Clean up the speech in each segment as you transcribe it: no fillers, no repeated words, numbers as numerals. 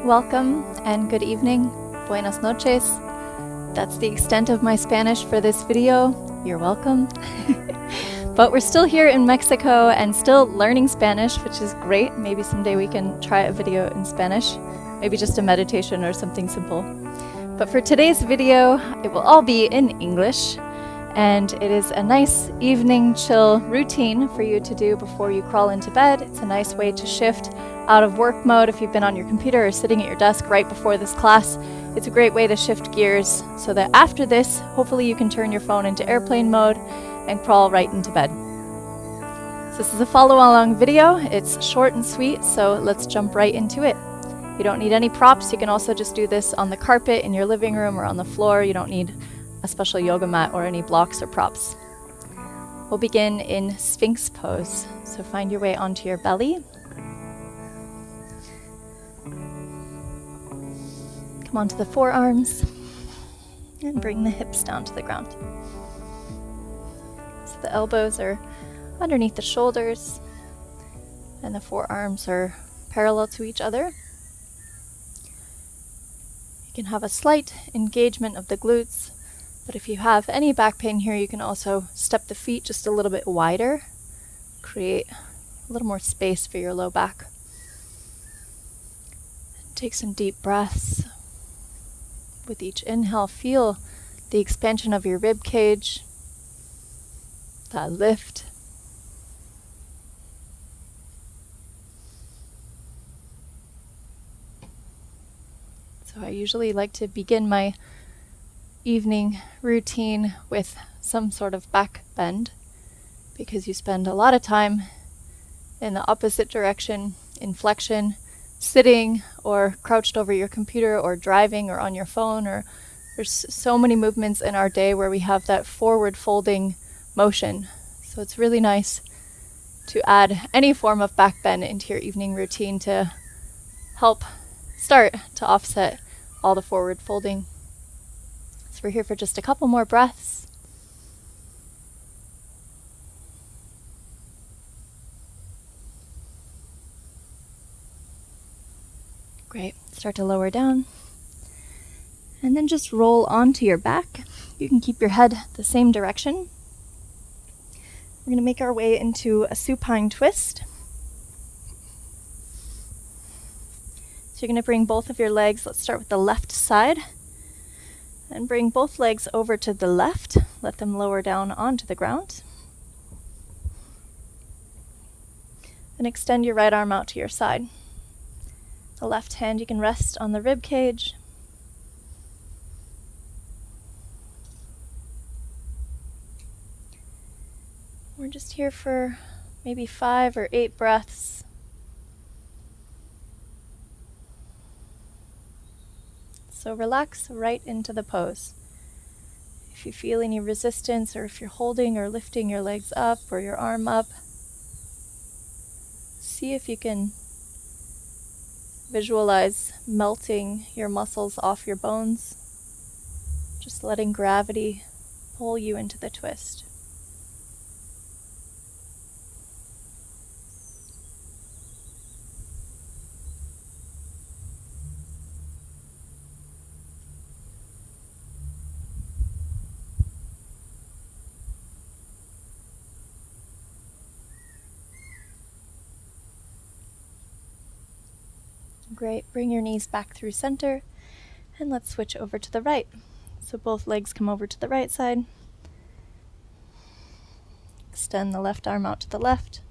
Welcome and good evening. Buenas noches. That's the extent of my Spanish for this video. You're welcome. But we're still here in Mexico and still learning Spanish, which is great. Maybe someday we can try a video in Spanish. Maybe just a meditation or something simple. But for today's video, it will all be in English. And it is a nice evening chill routine for you to do before you crawl into bed. It's a nice way to shift out of work mode if you've been on your computer or sitting at your desk right before this class. It's a great way to shift gears so that after this, hopefully you can turn your phone into airplane mode and crawl right into bed. So this is a follow-along video. It's short and sweet, so let's jump right into it. You don't need any props. You can also just do this on the carpet in your living room or on the floor. You don't need a special yoga mat or any blocks or props. We'll begin in Sphinx Pose. So find your way onto your belly. Come onto the forearms and bring the hips down to the ground. So the elbows are underneath the shoulders and the forearms are parallel to each other. You can have a slight engagement of the glutes. But if you have any back pain here, you can also step the feet just a little bit wider, create a little more space for your low back. Take some deep breaths. With each inhale, feel the expansion of your rib cage, that lift. So I usually like to begin my evening routine with some sort of back bend because you spend a lot of time in the opposite direction, in flexion, sitting or crouched over your computer or driving or on your phone, or there's so many movements in our day where we have that forward folding motion. So it's really nice to add any form of back bend into your evening routine to help start to offset all the forward folding. We're here for just a couple more breaths. Great. Start to lower down. And then just roll onto your back. You can keep your head the same direction. We're going to make our way into a supine twist. So you're going to bring both of your legs. Let's start with the left side. And bring both legs over to the left. Let them lower down onto the ground. And extend your right arm out to your side. The left hand you can rest on the rib cage. We're just here for maybe 5 or 8 breaths. So relax right into the pose. If you feel any resistance, or if you're holding or lifting your legs up or your arm up, see if you can visualize melting your muscles off your bones, just letting gravity pull you into the twist. Great. Bring your knees back through center, and let's switch over to the right. So both legs come over to the right side. Extend the left arm out to the left.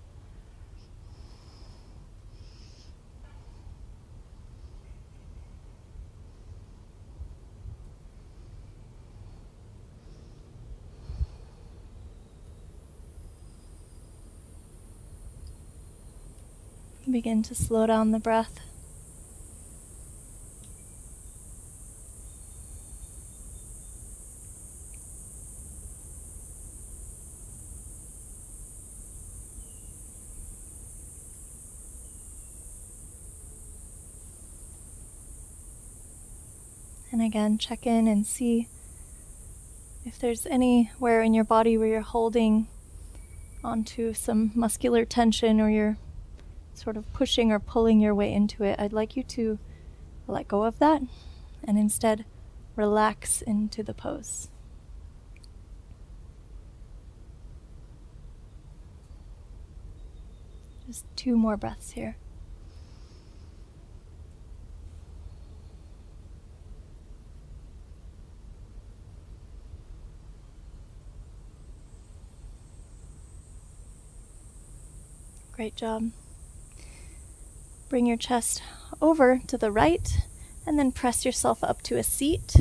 Begin to slow down the breath. And again, check in and see if there's anywhere in your body where you're holding onto some muscular tension or you're sort of pushing or pulling your way into it. I'd like you to let go of that and instead relax into the pose. Just 2 more breaths here. Great job. Bring your chest over to the right and then press yourself up to a seat.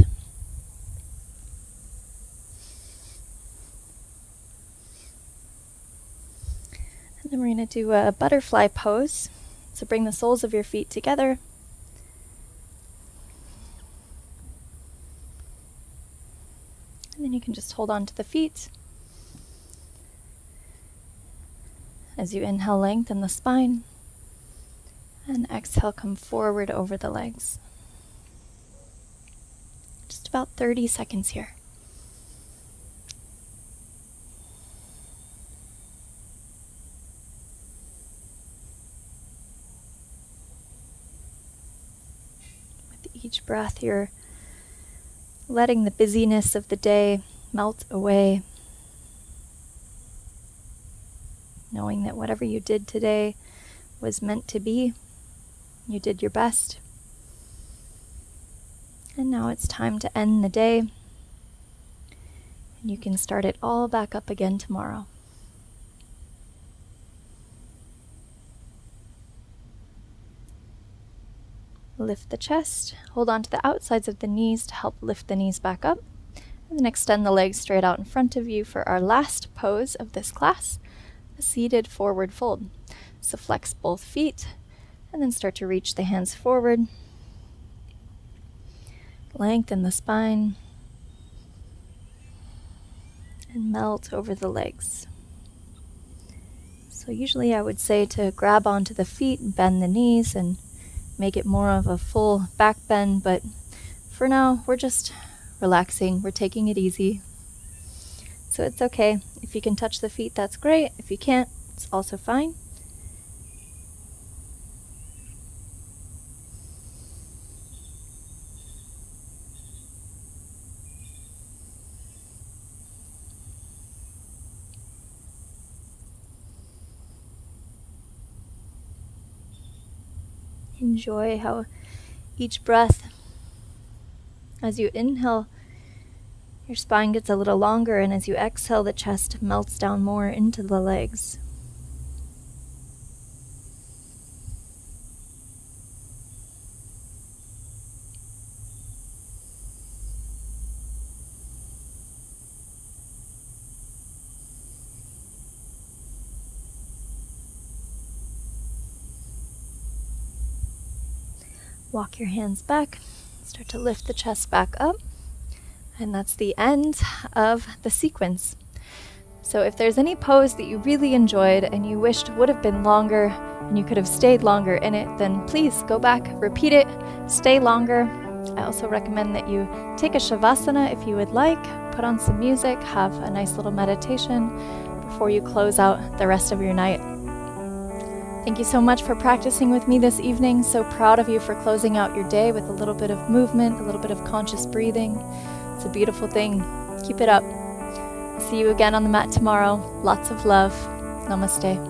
And then we're going to do a butterfly pose. So bring the soles of your feet together. And then you can just hold on to the feet. As you inhale, lengthen the spine, and exhale, come forward over the legs. Just about 30 seconds here. With each breath, you're letting the busyness of the day melt away, knowing that whatever you did today was meant to be. You did your best. And now it's time to end the day. And you can start it all back up again tomorrow. Lift the chest. Hold on to the outsides of the knees to help lift the knees back up. And then extend the legs straight out in front of you for our last pose of this class. A seated forward fold. So flex both feet and then start to reach the hands forward. Lengthen the spine and melt over the legs. So usually I would say to grab onto the feet and bend the knees and make it more of a full back bend, but for now we're just relaxing, we're taking it easy. So it's okay. If you can touch the feet, that's great. If you can't, it's also fine. Enjoy how each breath, as you inhale, your spine gets a little longer, and as you exhale, the chest melts down more into the legs. Walk your hands back, start to lift the chest back up. And that's the end of the sequence. So if there's any pose that you really enjoyed and you wished would have been longer and you could have stayed longer in it, then please go back, repeat it, stay longer. I also recommend that you take a shavasana if you would like, put on some music, have a nice little meditation before you close out the rest of your night. Thank you so much for practicing with me this evening. So proud of you for closing out your day with a little bit of movement, a little bit of conscious breathing. It's a beautiful thing. Keep it up. See you again on the mat tomorrow. Lots of love. Namaste.